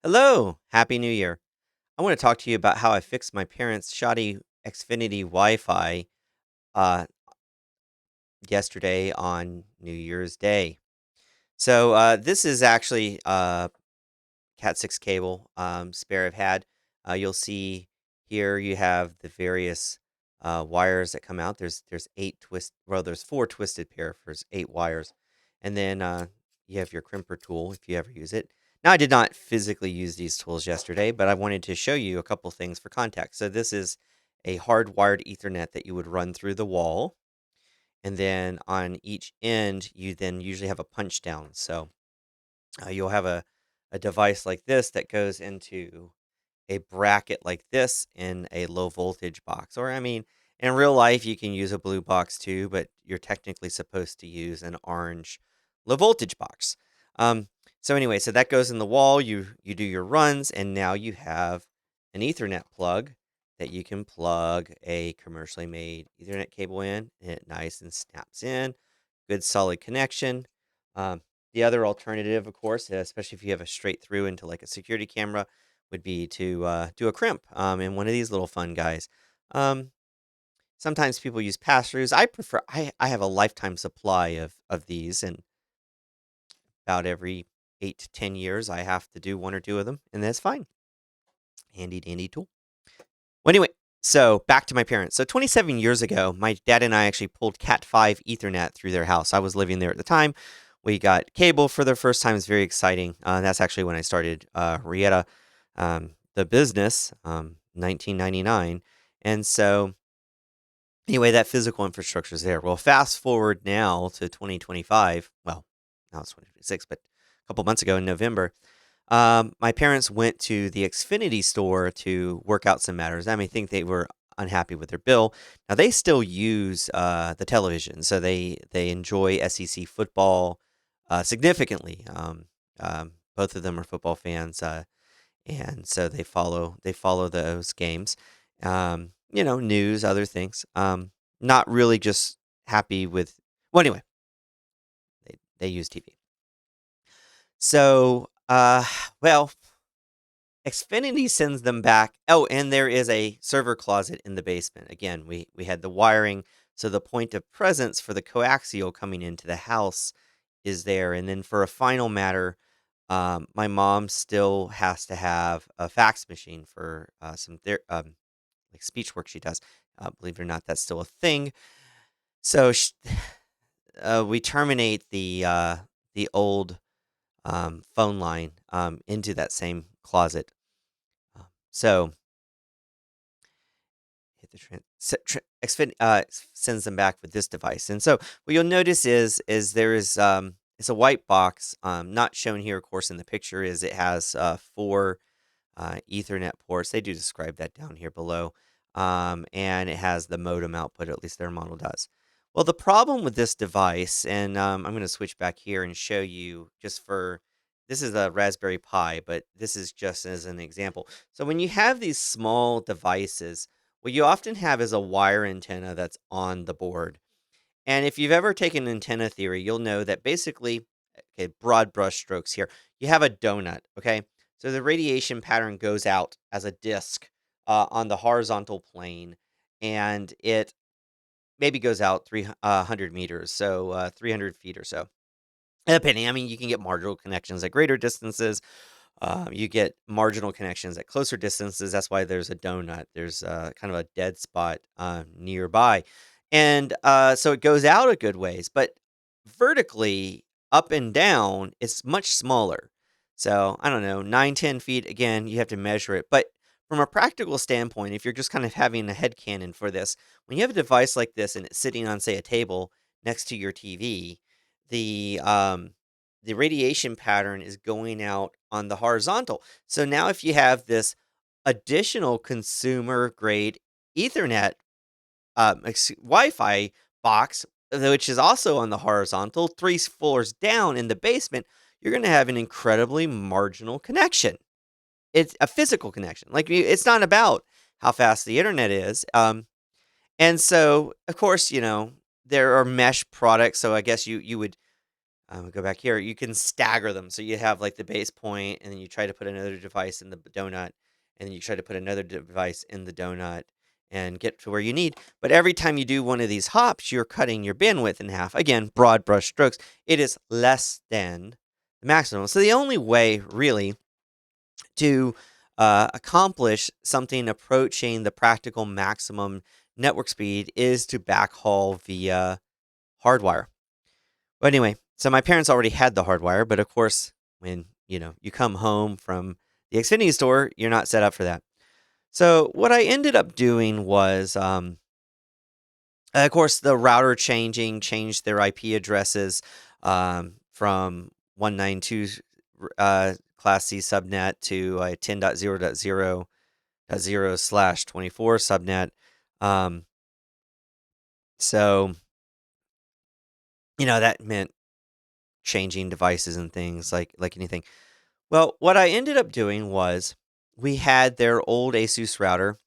Hello, Happy New Year. I want to talk to you about how I fixed my parents' shoddy Xfinity Wi-Fi uh, yesterday on New Year's Day. This is actually Cat 6 cable spare I've had. You'll see here you have the various wires that come out. There's there's four twisted pair for 8 wires, and then you have your crimper tool if you ever use it. Now I did not physically use these tools yesterday, but I wanted to show you a couple things for context. So this is a hardwired Ethernet that you would run through the wall, and then on each end you then usually have a punch down. You'll have a device like this that goes into a bracket like this in a low voltage box. Or, I mean, in real life, you can use a blue box too, but you're technically supposed to use an orange low voltage box. So that goes in the wall. You do your runs, and now you have an Ethernet plug that you can plug a commercially made Ethernet cable in, and it nice and snaps in. Good solid connection. The other alternative, of course, especially if you have a straight through into like a security camera, would be to do a crimp in one of these little fun guys. Um, Sometimes people use pass-throughs. I have a lifetime supply of these, and about every 8 to 10 years, I have to do one or two of them, and that's fine. Handy dandy tool. Well, anyway, so back to my parents. So 27 years ago, my dad and I actually pulled Cat 5 Ethernet through their house. I was living there at the time. We got cable for the first time. It's very exciting. That's actually when I started Rieta, the business, 1999. And so, anyway, that physical infrastructure is there. Well, fast forward now to 2025. Well, now it's 2026, but a couple months ago in November, my parents went to the Xfinity store to work out some matters. I think they were unhappy with their bill. Now they still use the television, so they enjoy SEC football significantly. Both of them are football fans, and so they follow those games. News, other things. Not really just happy with. Well, anyway, they use TV. So, well, Xfinity sends them back. Oh, and there is a server closet in the basement. Again, we had the wiring, so the point of presence for the coaxial coming into the house is there. And then for a final matter, my mom still has to have a fax machine for like speech work she does. Believe it or not, that's still a thing. So we terminate the old phone line into that same closet. So hit the Xfinity sends them back with this device, and so what you'll notice is there is it's a white box. Not shown here, of course, in the picture. Is it has four Ethernet ports. They do describe that down here below, and it has the modem output. At least their model does. Well, the problem with this device, and I'm going to switch back here and show you just for this is a Raspberry Pi, but this is just as an example. So when you have these small devices, what you often have is a wire antenna that's on the board. And if you've ever taken antenna theory, you'll know that basically, okay, broad brush strokes here, you have a donut, okay? So the radiation pattern goes out as a disc on the horizontal plane, and it maybe goes out 300 meters, so 300 feet or so. Depending, I mean, you can get marginal connections at greater distances. You get marginal connections at closer distances. That's why there's a donut. There's kind of a dead spot nearby. And so it goes out a good ways, but vertically up and down, it's much smaller. So I don't know, 9, 10 feet. Again, you have to measure it. But from a practical standpoint, if you're just kind of having a headcanon for this, when you have a device like this and it's sitting on, say, a table next to your TV, the um, the radiation pattern is going out on the horizontal. So now if you have this additional consumer grade Ethernet Wi-Fi box, which is also on the horizontal, three floors down in the basement, you're going to have an incredibly marginal connection. It's a physical connection. Like it's not about how fast the internet is. And so, of course, there are mesh products. So I guess you would Go back here. You can stagger them. So you have like the base point, and then you try to put another device in the donut, and then you try to put another device in the donut and get to where you need. But every time you do one of these hops, you're cutting your bandwidth in half. Again, broad brush strokes. It is less than the maximum. So the only way, really, to accomplish something approaching the practical maximum network speed is to backhaul via hardwire. But anyway, so my parents already had the hardwire, but of course, when you come home from the Xfinity store, you're not set up for that. So what I ended up doing was, of course, the router changed their IP addresses from 192 Class C subnet to a 10.0.0.0/24 subnet. Um, so that meant changing devices and things like anything. Well, what I ended up doing was we had their old ASUS router,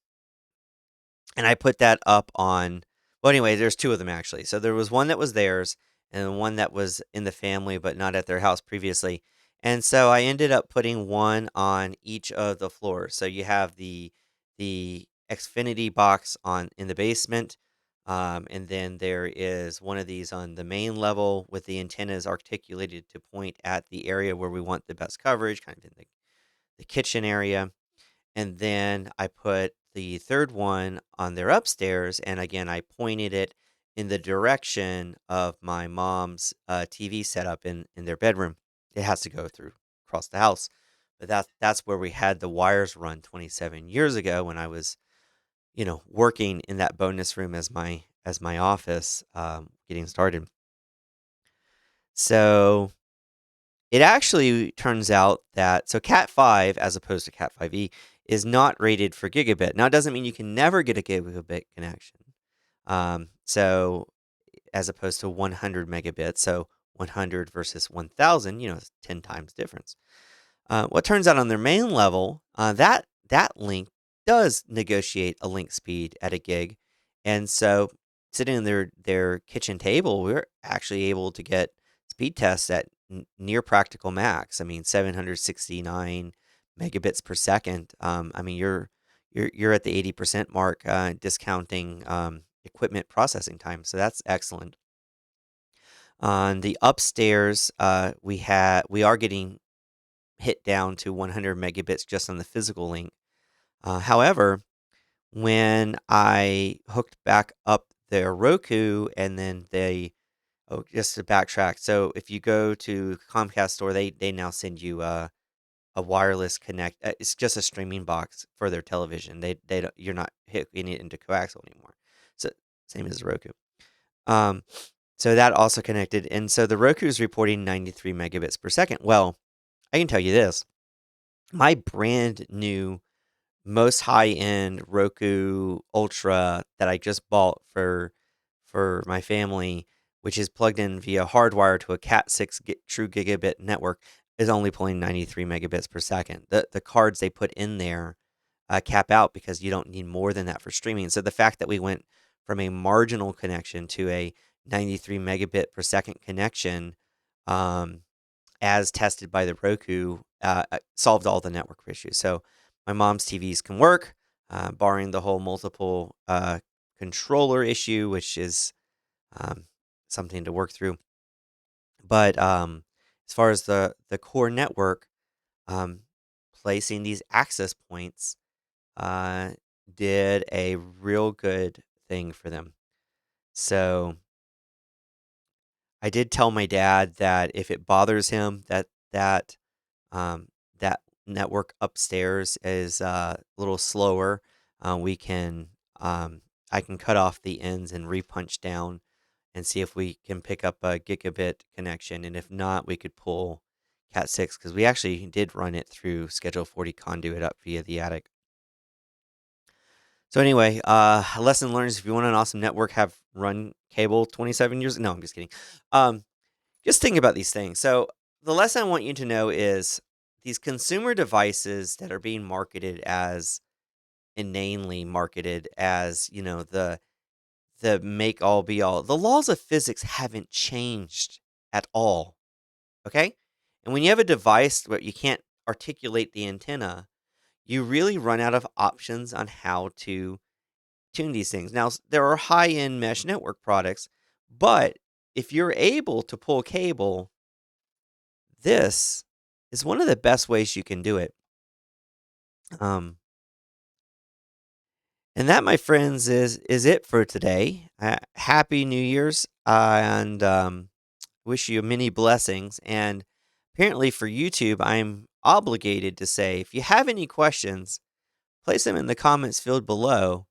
and I put that up on. Well, anyway, there's two of them actually. So there was one that was theirs, and one that was in the family but not at their house previously. And so I ended up putting one on each of the floors. So you have the Xfinity box on in the basement, and then there is one of these on the main level with the antennas articulated to point at the area where we want the best coverage, kind of in the kitchen area. And then I put the third one on their upstairs, and again, I pointed it in the direction of my mom's TV setup in their bedroom. It has to go through across the house, but that's where we had the wires run 27 years ago when I was, working in that bonus room as my office, getting started. So it actually turns out that Cat 5 as opposed to Cat 5e is not rated for gigabit. Now, it doesn't mean you can never get a gigabit connection. So as opposed to 100 megabits, so 100 versus 1000, it's 10 times difference. What turns out on their main level, that link does negotiate a link speed at a gig, and so sitting in their kitchen table, we're actually able to get speed tests at near practical max. I mean, 769 megabits per second. I mean, you're at the 80% mark, discounting equipment processing time, so that's excellent. On the upstairs, we are getting hit down to 100 megabits just on the physical link. However, when I hooked back up their Roku and then just to backtrack. So if you go to Comcast store, they now send you a wireless connect. It's just a streaming box for their television. They don't, you're not hooking it into coaxial anymore. So same as Roku. Um, so that also connected, and so the Roku is reporting 93 megabits per second. Well, I can tell you this: my brand new most high-end Roku Ultra that I just bought for my family, which is plugged in via hardwire to a Cat 6 true gigabit network, is only pulling 93 megabits per second. The cards they put in there cap out because you don't need more than that for streaming. So the fact that we went from a marginal connection to a 93 megabit per second connection, um, as tested by the Roku, solved all the network issues. So my mom's TVs can work, barring the whole multiple controller issue, which is um, something to work through. But as far as the core network, um, placing these access points uh, did a real good thing for them. So I did tell my dad that if it bothers him um, that network upstairs is a little slower, we can I can cut off the ends and repunch down and see if we can pick up a gigabit connection, and if not, we could pull Cat 6 because we actually did run it through Schedule 40 conduit up via the attic. So anyway, a lesson learned is if you want an awesome network, have run cable 27 years. No, I'm just kidding. Just think about these things. So the lesson I want you to know is these consumer devices that are being marketed as inanely marketed as, the make all be all. The laws of physics haven't changed at all. Okay? And when you have a device where you can't articulate the antenna, you really run out of options on how to tune these things. Now, there are high-end mesh network products, but if you're able to pull cable, this is one of the best ways you can do it. Um, and that, my friends, is it for today. Happy New Year's, and wish you many blessings. And apparently, for YouTube, I'm obligated to say if you have any questions, place them in the comments field below.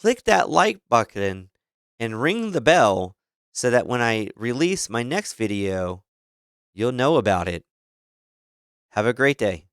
Click that like button and ring the bell so that when I release my next video, you'll know about it. Have a great day.